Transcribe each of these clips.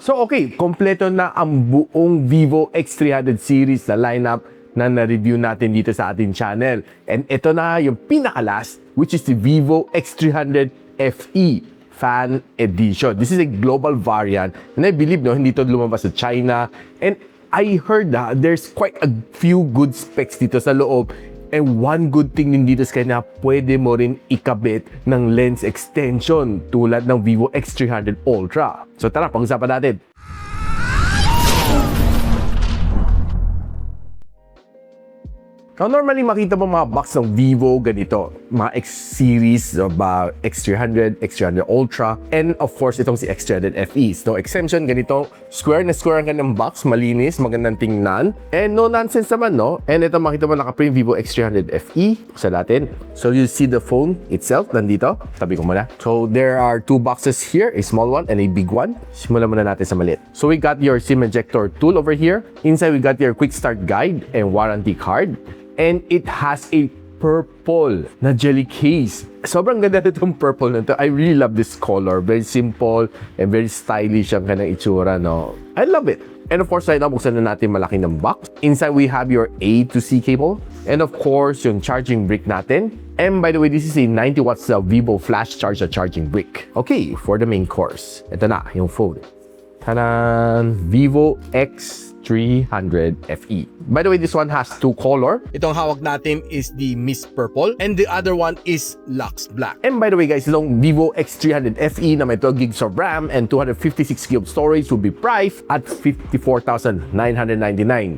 So okay, kompleto na ang buong Vivo X300 series na lineup na na-review natin dito sa ating channel. And ito na yung pinaka-last, which is the Vivo X300 FE Fan Edition. This is a global variant, and I believe hindi ito lumabas sa China. And I heard there's quite a few good specs dito sa loob. And one good thing din dito sa kanya, pwede mo rin ikabit ng lens extension tulad ng Vivo X300 Ultra. So tara, pag-usapan natin. Now, normally makita mo mga box ng Vivo ganito, mga X series, X300, X300 Ultra, and of course itong si X300 FE. No exemption, ganito, square na square ang kanyang box, malinis, magandang tingnan, and no nonsense naman, no? And ito makita mo naka-print Vivo X300 FE sa natin. So you see the phone itself, nandito, tabi ko muna. So there are two boxes here, a small one and a big one. Simulan muna natin sa maliit. So we got your SIM ejector tool over here. Inside we got your quick start guide and warranty card. And it has a purple na jelly case. Sobrang ganda nitong purple na ito. I really love this color. Very simple and very stylish ang kanyang itsura, no? I love it. And of course, right now, buksan na natin malaki ng box. Inside, we have your A to C cable. And of course, yung charging brick natin. And by the way, this is a 90 watts Vivo flash charger charging brick. Okay, for the main course. Ito na, yung phone. Tanan! Vivo X300 FE. By the way, this one has two color. Itong hawak natin is the Mist Purple and the other one is Lux Black. And by the way guys, itong Vivo X300 FE na may 12 gigs of RAM and 256 GB of storage will be priced at 54,999.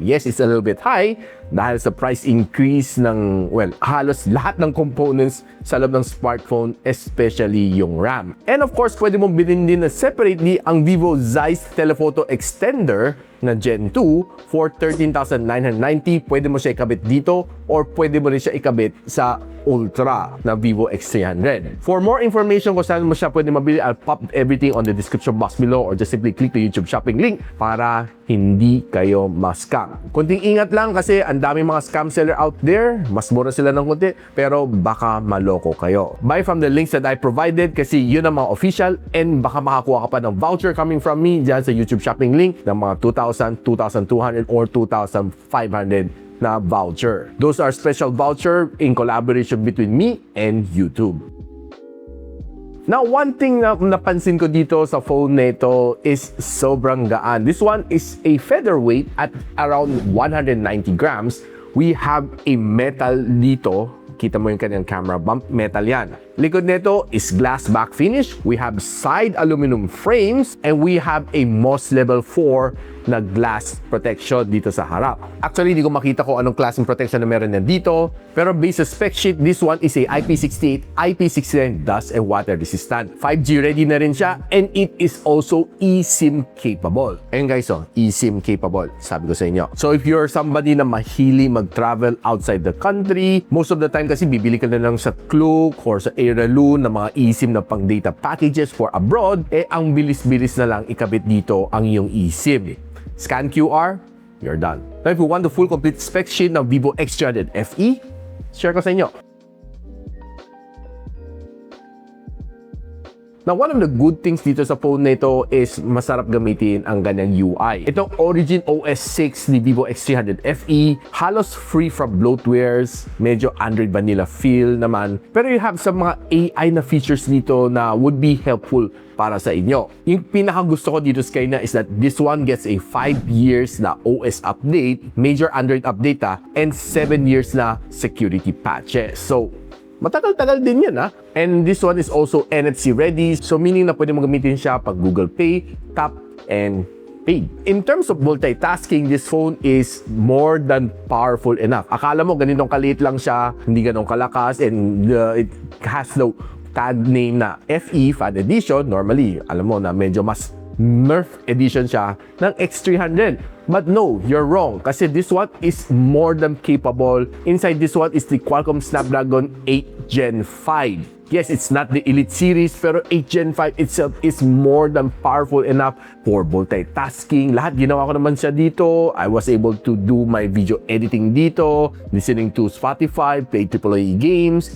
Yes, it's a little bit high dahil sa price increase ng, well, halos lahat ng components sa loob ng smartphone, especially yung RAM. And of course, pwede mong bilhin din na separately ang Vivo Zeiss Telephoto Extender na Gen 2 for 13,990. Pwede mo siya ikabit dito or pwede mo rin siya ikabit sa Ultra na Vivo X300. For more information kung saan mo siya pwede mabili, I'll pop everything on the description box below or just simply click the YouTube shopping link para hindi kayo ma-scam. Kunting ingat lang kasi ang daming mga scam seller out there. Mas mura sila ng kunti pero baka maloko kayo. Buy from the links that I provided kasi yun ang mga official and baka makakuha ka pa ng voucher coming from me dyan sa YouTube shopping link ng mga 2,000, 2,200 or 2,500 na voucher. Those are special voucher in collaboration between me and YouTube. Now, one thing na napansin ko dito sa phone nito is sobrang gaan. This one is a featherweight at around 190 grams. We have a metal dito. Kita mo yung kanyang camera bump, metal yan. Likod nito is glass back finish. We have side aluminum frames and we have a Moss Level 4 na glass protection dito sa harap. Actually, hindi ko makita ko anong klaseng protection na meron na dito. Pero based sa spec sheet, this one is a IP68, IP69 dust and water resistant. 5G ready na rin siya and it is also eSIM capable. Ayun guys, eSIM capable, sabi ko sa inyo. So if you're somebody na mahili mag-travel outside the country, most of the time kasi bibili ka na lang sa Klook or sa Airaloo na mga eSIM na pang data packages for abroad, ang bilis-bilis na lang ikabit dito ang iyong eSIM. Scan QR, you're done. Now, if you want the full complete spec sheet ng Vivo X300 FE, share ko sa inyo. Now, one of the good things dito sa phone nito is masarap gamitin ang ganyang UI. Itong Origin OS 6 ni Vivo X300 FE, halos free from bloatwares, medyo Android vanilla feel naman. Pero you have some mga AI na features nito na would be helpful para sa inyo. Yung pinaka-gusto ko dito sa kanya is that this one gets a 5 years na OS update, major Android update and 7 years na security patches. So, matagal-tagal din yan And this one is also NFC ready. So meaning na pwede mo gamitin siya pag Google Pay, tap, and pay. In terms of multitasking, this phone is more than powerful enough. Akala mo ganitong kaliit lang siya, hindi ganong kalakas, and it has the tag name na FE, Fan Edition. Normally, alam mo na medyo mas Nerf edition siya ng X300. But no, you're wrong. Kasi this one is more than capable. Inside this one is the Qualcomm Snapdragon 8 Gen 5. Yes, it's not the Elite series, pero 8 Gen 5 itself is more than powerful enough for multitasking. Lahat ginawa ko naman siya dito. I was able to do my video editing dito, listening to Spotify, play AAA games,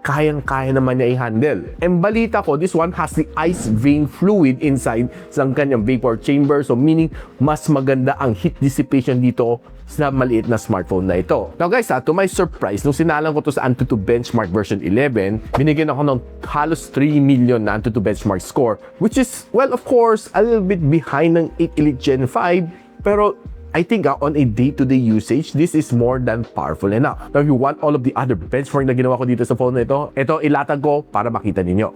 kayang-kaya naman niya i-handle. And balita ko, this one has the ice vein fluid inside sa kanyang vapor chamber. So meaning, mas maganda ang heat dissipation dito sa maliit na smartphone na ito. Now guys, to my surprise, nung sinalang ko to sa Antutu Benchmark version 11, binigyan ako ng halos 3 million na Antutu Benchmark score, which is, well, of course, a little bit behind ng 8 Elite Gen 5, pero I think on a day-to-day usage, this is more than powerful enough. Now, if you want all of the other benchmark na ginawa ko dito sa phone na ito ilatag ko para makita ninyo.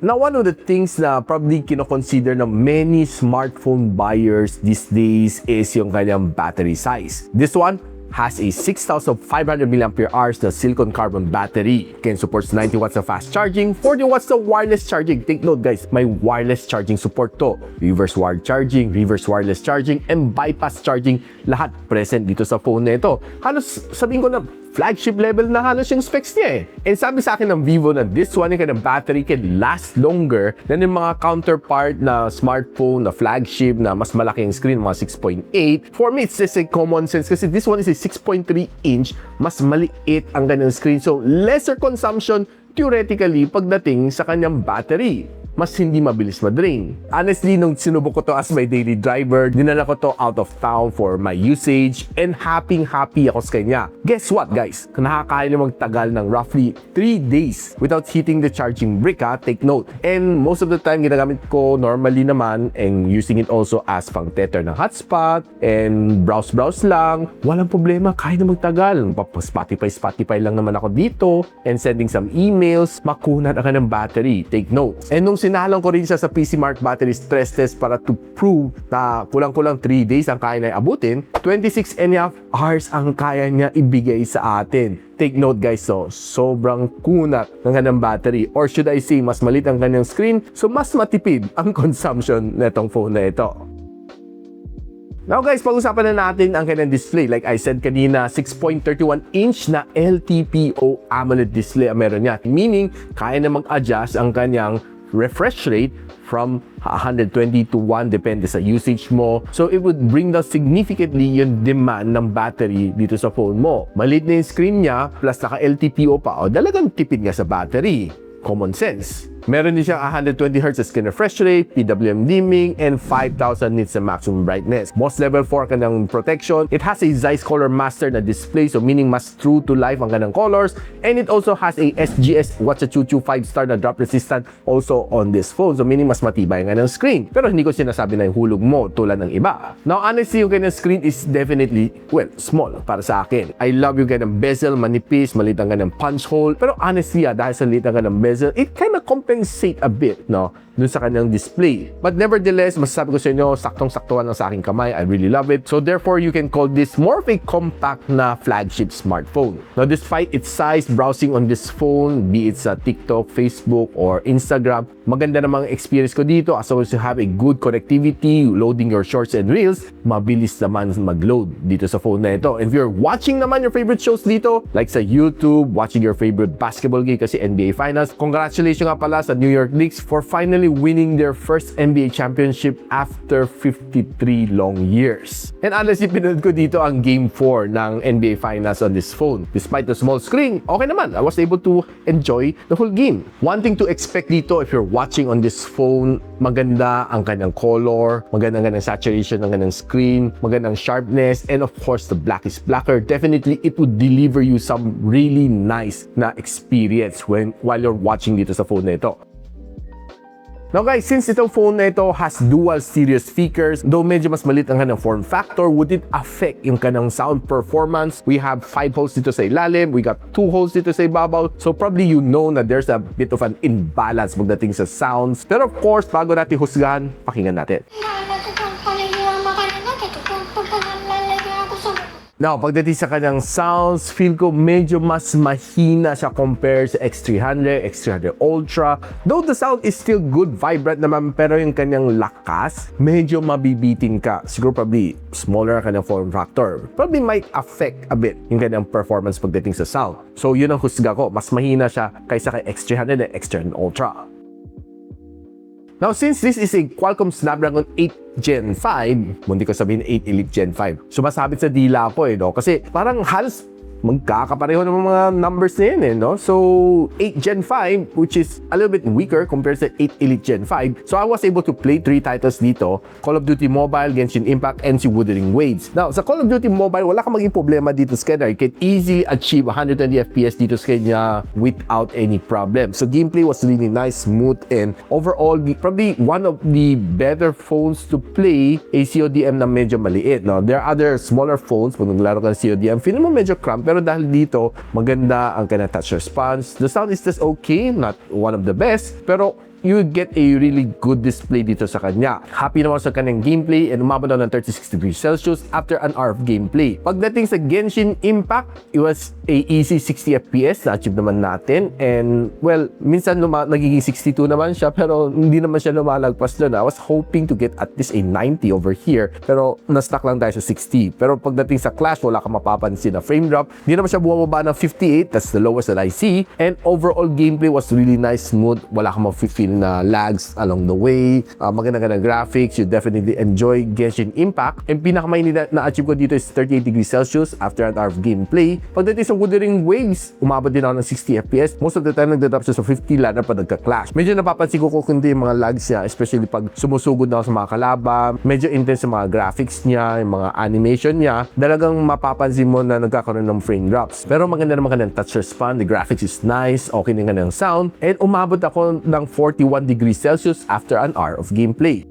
Now, one of the things na probably kino-consider ng many smartphone buyers these days is yung kanyang battery size. This one has a 6,500 mAh na silicon carbon battery. Can supports 90 watts of fast charging, 40 watts of wireless charging. Take note guys, may wireless charging support to. Reverse wired charging, reverse wireless charging, and bypass charging. Lahat present dito sa phone na ito. Halos sabihin ko na flagship level na halos yung specs niya eh. And sabi sa akin ng Vivo na this one yung battery can last longer than yung mga counterpart na smartphone, na flagship, na mas malaki yung screen, mga 6.8. For me, it's just a common sense kasi this one is a 6.3 inch, mas maliit ang kanyang screen. So, lesser consumption theoretically pagdating sa kanyang battery. Mas hindi mabilis madrain. Honestly, nung sinubok ko to as my daily driver, dinala ko to out of town for my usage and happy ako sa kanya. Guess what guys? Nakakaya na magtagal ng roughly 3 days without hitting the charging brick ha, take note. And most of the time, ginagamit ko normally naman and using it also as pang tether ng hotspot and browse lang. Walang problema, kaya na magtagal. Spotify lang naman ako dito and sending some emails, makunat ang ng battery, take note. And nung sinalang ko rin siya sa PC Mark battery stress test para to prove na kulang-kulang 3 days ang kaya na abutin, 26.5 hours ang kaya niya ibigay sa atin. Take note guys, so sobrang kunat ng kanyang battery, or should I say, mas malit ang kanyang screen, so mas matipid ang consumption netong phone na ito. Now guys, pag-usapan na natin ang kanyang display. Like I said kanina, 6.31 inch na LTPO AMOLED display ang meron niya. Meaning, kaya na mag-adjust ang kanyang refresh rate from 120 to 1 depende sa usage mo. So it would bring down significantly yung demand ng battery dito sa phone mo. Maliit na yung screen niya plus naka LTPO pa, dalagang tipid nga sa battery. Common sense. Meron din siyang 120Hz screen refresh rate, PWM dimming, and 5,000 nits na maximum brightness. Most level 4 ka ng protection. It has a Zeiss Color Master na display, so meaning mas true to life ang kanang colors. And it also has a SGS Watch a Choo Choo 5-star na drop resistant also on this phone. So meaning mas matibay ang kanang screen. Pero hindi ko sinasabi na yung hulog mo tulad ng iba. Now honestly, yung kanang screen is definitely, well, small para sa akin. I love yung kanang bezel, manipis, maliit ang kanang punch hole. Pero honestly, dahil sa liit ang kanang bezel, it kind of compensate a bit, no, dun sa kanyang display. But nevertheless, masasabi ko sa inyo, saktong-saktuhan lang sa aking kamay. I really love it. So therefore, you can call this more of a compact na flagship smartphone. Now, despite its size, browsing on this phone, be it sa TikTok, Facebook, or Instagram, maganda namang experience ko dito as long as you have a good connectivity, loading your shorts and reels, mabilis naman mag-load dito sa phone na ito. And if you're watching naman your favorite shows dito, like sa YouTube, watching your favorite basketball game kasi NBA Finals, congratulations nga pala sa New York Knicks for finally winning their first NBA championship after 53 long years. And honestly, pinanood ko dito ang Game 4 ng NBA Finals on this phone. Despite the small screen, okay naman. I was able to enjoy the whole game. One thing to expect dito if you're watching on this phone, maganda ang kanyang color, maganda ang kanyang saturation ng kanyang screen, magandang sharpness, and of course, the black is blacker. Definitely, it would deliver you some really nice na experience while you're watching dito sa phone na ito. Now guys, since itong phone na ito has dual stereo speakers, though medyo mas malit ang kanang form factor, would it affect yung kanang sound performance? We have 5 holes dito sa ilalim, we got 2 holes dito sa ibabaw, so probably you know na there's a bit of an imbalance pagdating sa sounds. Pero of course, bago natin husgahan, pakinggan natin. Now, pagdating sa kanyang sounds, feel ko medyo mas mahina siya compared sa X300, X300 Ultra. Though the sound is still good, vibrant naman, pero yung kanyang lakas, medyo mabibitin ka. Siguro probably smaller ang kanyang form factor. Probably might affect a bit yung kanyang performance pagdating sa sound. So yun ang husga ko, mas mahina siya kaysa kay X300 and X300 Ultra. Now, since this is a Qualcomm Snapdragon 8 Gen 5, hindi ko sabihin 8 Elite Gen 5, sumasabit sa dila ko no? Kasi parang halos magkakapareho ng mga numbers na yan no? So, 8 Gen 5, which is a little bit weaker compared sa 8 Elite Gen 5. So, I was able to play 3 titles dito. Call of Duty Mobile, Genshin Impact, and si Wuthering Waves. Now, sa Call of Duty Mobile, wala kang maging problema dito sa kanya. You can easily achieve 120 FPS dito sa kanya without any problem. So, gameplay was really nice, smooth, and overall, probably one of the better phones to play a CODM na medyo maliit. No? There are other smaller phones, pag naglaro ka ng CODM, feeling mo medyo cramp, pero dahil dito, maganda ang kanyang touch response. The sound is just okay, not one of the best, pero you get a really good display dito sa kanya. Happy naman sa kanyang gameplay and umabot na ng 36 degrees Celsius after an hour of gameplay. Pagdating sa Genshin Impact, it was a easy 60 FPS na achieve naman natin, and well, minsan nagiging 62 naman siya, pero hindi naman siya lumalagpas doon. I was hoping to get at least a 90 over here, pero na-stuck lang tayo sa 60. Pero pagdating sa Clash, wala kang mapapansin na frame drop. Hindi naman siya bumababa ng 58, that's the lowest that I see, and overall gameplay was really nice, smooth, wala kang ma-feel na lags along the way, maganda-ganda graphics, you definitely enjoy Genshin Impact. And pinakamainit na achieve ko dito is 38 degrees Celsius after an hour of gameplay. Pagdating sa Wuthering Waves, umabot din ako ng 60 FPS. Most of the time nagdadrop siya sa 50 lalo pa nagka-clash. Medyo napapansin ko kung hindi yung mga lags niya, especially pag sumusugod na ako sa mga kalaban. Medyo intense yung mga graphics niya, yung mga animation niya. Talagang mapapansin mo na nagkakaroon ng frame drops. Pero maganda naman kanyang touch response, the graphics is nice, okay din kanyang sound, and umabot ako ng 41 degrees Celsius after an hour of gameplay.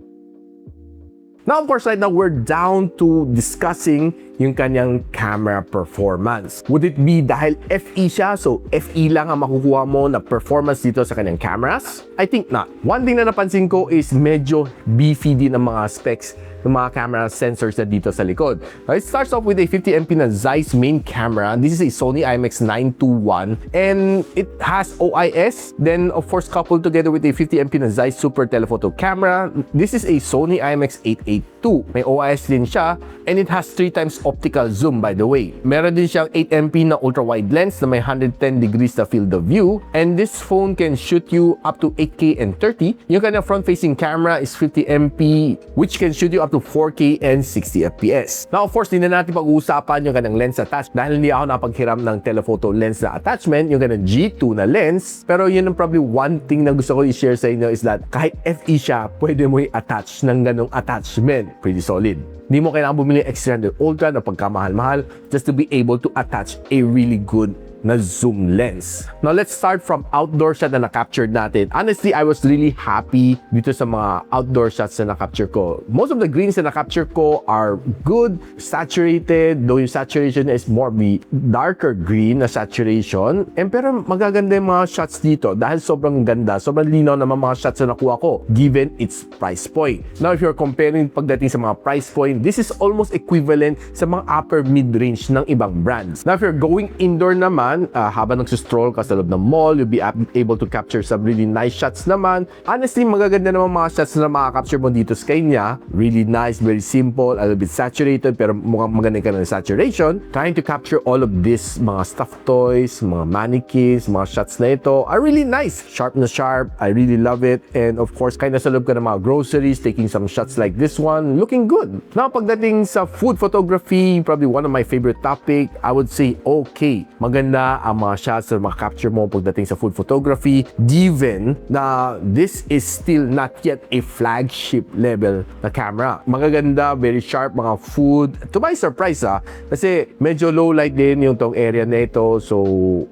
Now, of course, right now, we're down to discussing yung kanyang camera performance. Would it be dahil FE siya, so FE lang ang makukuha mo na performance dito sa kanyang cameras? I think not. One thing na napansin ko is medyo beefy din ang mga specs ng mga camera sensors na dito sa likod. Now, it starts off with a 50MP na Zeiss main camera. This is a Sony IMX921, and it has OIS. Then, of course, coupled together with a 50MP na Zeiss Super Telephoto camera. This is a Sony IMX882. May OIS din siya, and it has 3x optical zoom, by the way. Meron din siyang 8MP na ultra-wide lens na may 110 degrees na field of view, and this phone can shoot you up to 8K and 30. Yung kanyang front-facing camera is 50MP, which can shoot you up to 4K and 60 FPS. Now, of course, hindi na natin pag-uusapan yung kanyang lens attach dahil hindi ako napaghiram ng telephoto lens na attachment, yung kanyang G2 na lens. Pero yun ang probably one thing na gusto ko i-share sa inyo is that kahit FE siya, pwede mo i-attach ng ganong attachment. Pretty solid. Hindi mo kailangan bumili X300 Ultra na pagkamahal-mahal just to be able to attach a really good na zoom lens. Now, let's start from outdoor shot na na-captured natin. Honestly, I was really happy dito sa mga outdoor shots na na-capture ko. Most of the greens na na-capture ko are good, saturated, though yung saturation is more the darker green na saturation. Pero magaganda yung mga shots dito dahil sobrang ganda, sobrang linaw naman mga shots na nakuha ko given its price point. Now, if you're comparing pagdating sa mga price point, this is almost equivalent sa mga upper mid-range ng ibang brands. Now, if you're going indoor naman, habang nagsistroll ka sa loob ng mall, you'll be able to capture some really nice shots naman. Honestly, magaganda naman mga shots na makaka-capture mo dito sa kanya. Really nice, very simple, a little bit saturated, pero mukhang maganda ka ng saturation. Trying to capture all of this, mga stuffed toys, mga mannequins, mga shots na ito are really nice. Sharp na sharp. I really love it. And of course, kind of sa loob ka ng mga groceries, taking some shots like this one, looking good. Now, pagdating sa food photography, probably one of my favorite topic, I would say, okay, maganda ang mga shots na makapture mo pagdating sa food photography, given na this is still not yet a flagship level na camera. Magaganda, very sharp mga food. To my surprise kasi medyo low light din yung tong area na ito, so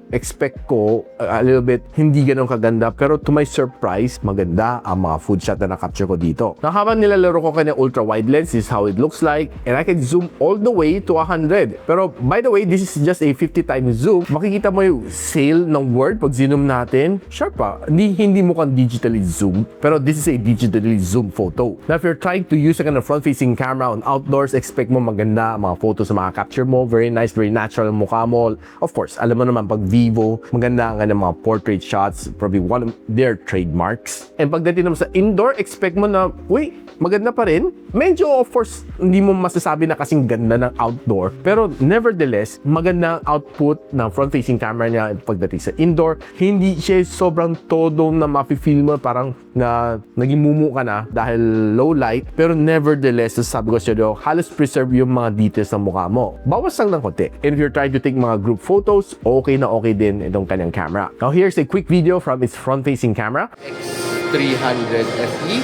expect ko a little bit hindi ganun kaganda, pero to my surprise, maganda ang mga food shot na nakapture ko dito. Na habang nilalaro ko kanya ultra wide lens, this is how it looks like, and I can zoom all the way to 100. Pero by the way, this is just a 50 times zoom. Makikita mo yung sail ng word pag zoom natin. Sharp hindi mo kan digitally zoom, pero this is a digitally zoom photo. Now, if you're trying to use a kind of front-facing camera on outdoors, expect mo maganda mga photos sa mga capture mo. Very nice, very natural ang mukha mo. Of course, alam mo naman pag Vivo, maganda ang mga portrait shots, probably one of their trademarks. And pagdating naman sa indoor, expect mo na, wait, maganda pa rin. Medyo, of course, hindi mo masasabi na kasing ganda ng outdoor, pero nevertheless, maganda ang output ng front front-facing camera niya pagdating sa indoor. Hindi siya sobrang todo na mafe-feel mo parang na naging mumu ka na dahil low light. Pero nevertheless, sabi ko sa iyo, halos preserve yung mga details ng mukha mo. Bawas lang ng konti. And if you're trying to take mga group photos, okay na okay din itong kanyang camera. Now here's a quick video from its front-facing camera. X300 FE.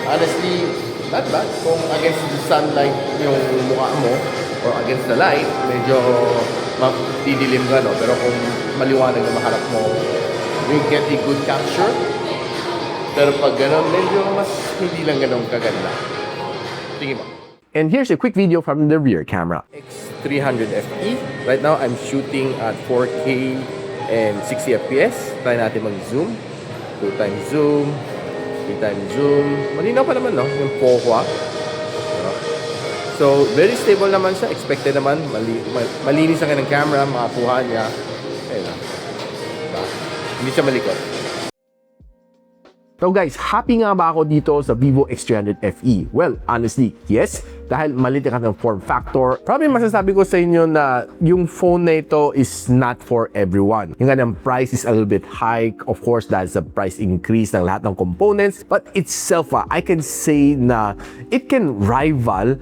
Honestly, not bad. Kung against the sunlight yung mukha mo, or against the light, medyo didilim ka, no? Pero kung maliwanag na maharap mo, you get a good capture. Pero pag gano'n, medyo mas hindi lang gano'n kaganda. Tingin mo. And here's a quick video from the rear camera. X300 FE. Right now, I'm shooting at 4K and 60 FPS. Try natin mag-zoom. 2 times zoom. 3 times zoom. Malinaw pa naman, no? Yung POCA. So, very stable naman siya. Expected naman. Malinis ang kanyang camera. Makakuha niya. Ayun na. Hindi siya malikot. So guys, happy nga ba ako dito sa Vivo X300 FE? Well, honestly, yes. Dahil maliit ka ng form factor. Probably masasabi ko sa inyo na yung phone na ito is not for everyone. Yung kanyang price is a little bit high. Of course, dahil sa price increase ng lahat ng components. But itself, I can say na it can rival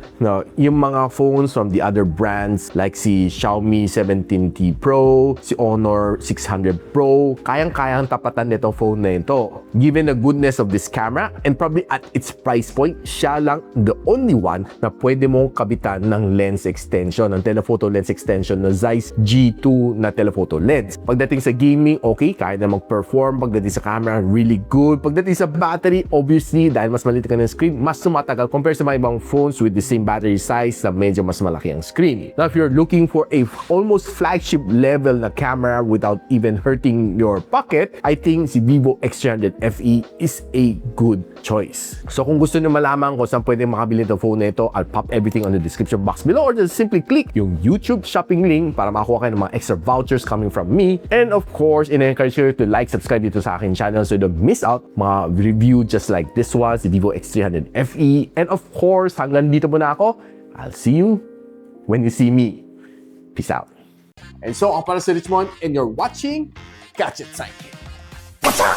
yung mga phones from the other brands like si Xiaomi 17T Pro, si Honor 600 Pro. Kayang-kayang tapatan nitong phone na ito. Given the goodness of this camera and probably at its price point, siya lang the only one na pwede mong kabitan ng lens extension, ng telephoto lens extension na Zeiss G2 na telephoto lens. Pagdating sa gaming, okay, kaya na mag-perform. Pagdating sa camera, really good. Pagdating sa battery, obviously, dahil mas maliit ka ng screen, mas tumatagal compared sa mga ibang phones with the same battery size na medyo mas malaki ang screen. Now, if you're looking for a almost flagship level na camera without even hurting your pocket, I think si Vivo X300 FE is a good choice. So kung gusto nyo malaman kung saan pwede makabili ng phone na ito, I'll pop everything on the description box below or just simply click yung YouTube shopping link para makakuha kayo ng mga extra vouchers coming from me. And of course, I-encourage you to like, subscribe dito sa akin channel so you don't miss out mga review just like this one, si Vivo X300 FE. And of course, hanggang dito muna ako. I'll see you when you see me. Peace out. And so, ako para si Richmond and you're watching Gadget Sidekick. What's up?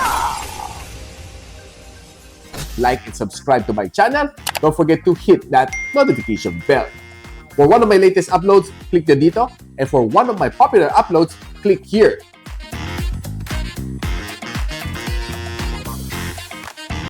Like and subscribe to my channel. Don't forget to hit that notification bell. For one of my latest uploads, click the dito. And for one of my popular uploads, click here.